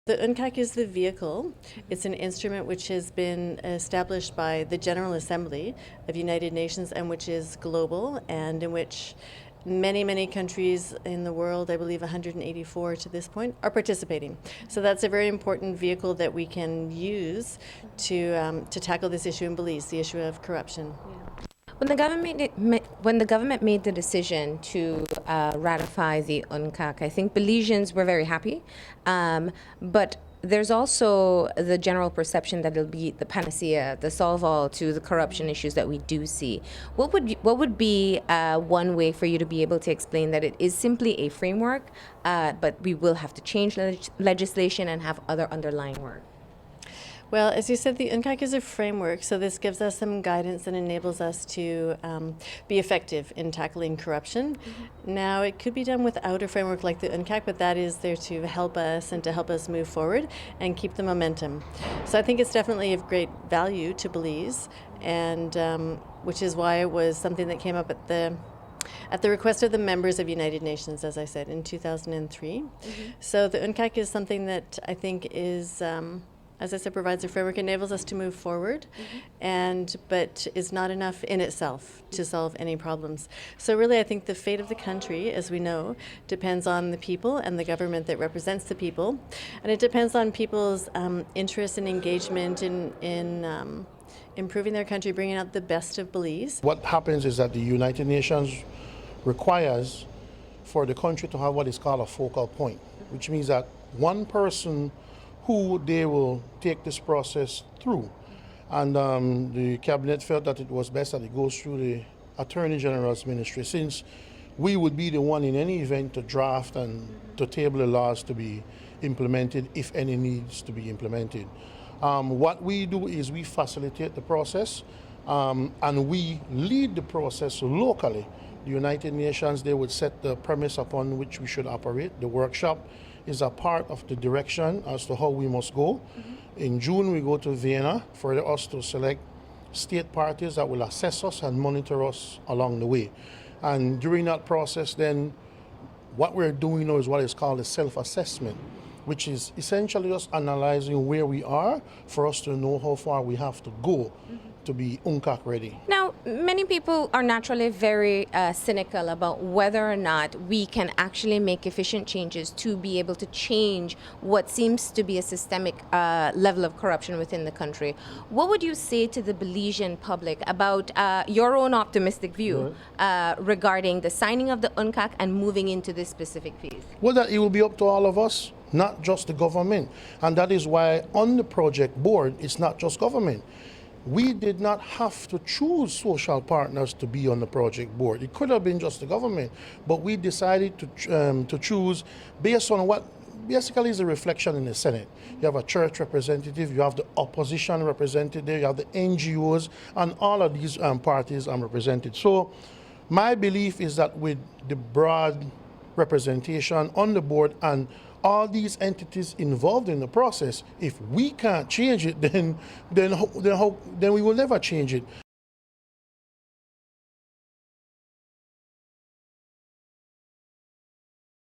The UNCAC is the vehicle. It's an instrument which has been established by the General Assembly of United Nations and which is global and in which many countries in the world, I believe 184 to this point, are participating. So that's a very important vehicle that we can use to tackle this issue in Belize, the issue of corruption. When the government made the decision to ratify the UNCAC, I think Belizeans were very happy, but there's also the general perception that it'll be the panacea, the solve-all to the corruption issues that we do see. What would be one way for you to be able to explain that it is simply a framework, but we will have to change legislation and have other underlying work? Well, as you said, the UNCAC is a framework, so this gives us some guidance and enables us to be effective in tackling corruption. Now, it could be done without a framework like the UNCAC, but that is there to help us and to help us move forward and keep the momentum. So I think it's definitely of great value to Belize, and which is why it was something that came up at the request of the members of United Nations, as I said, in 2003. So the UNCAC is something that I think is as I said, provides a framework, enables us to move forward, but is not enough in itself to solve any problems. So really, I think the fate of the country, as we know, depends on the people and the government that represents the people, and it depends on people's interest and engagement in improving their country, bringing out the best of Belize. What happens is that the United Nations requires for the country to have what is called a focal point, which means that one person who they will take this process through. And the cabinet felt that it was best that it goes through the Attorney General's ministry, since we would be the one in any event to draft and to table the laws to be implemented if any needs to be implemented. What we do is we facilitate the process and we lead the process locally. The United Nations, they would set the premise upon which we should operate. The workshop is a part of the direction as to how we must go. In June, we go to Vienna for us to select state parties that will assess us and monitor us along the way. And during that process, then, what we're doing now is what is called a self-assessment, which is essentially just analyzing where we are for us to know how far we have to go to be UNCAC ready. Now, many people are naturally very cynical about whether or not we can actually make efficient changes to be able to change what seems to be a systemic level of corruption within the country. What would you say to the Belizean public about your own optimistic view regarding the signing of the UNCAC and moving into this specific phase? Well, that it will be up to all of us, not just the government. And that is why on the project board, it's not just government. We did not have to choose social partners to be on the project board. It could have been just the government, but we decided to choose based on what basically is a reflection in the Senate. You have a church representative, you have the opposition representative, you have the NGOs, and all of these parties are represented. So my belief is that with the broad representation on the board and all these entities involved in the process, if we can't change it, then we will never change it.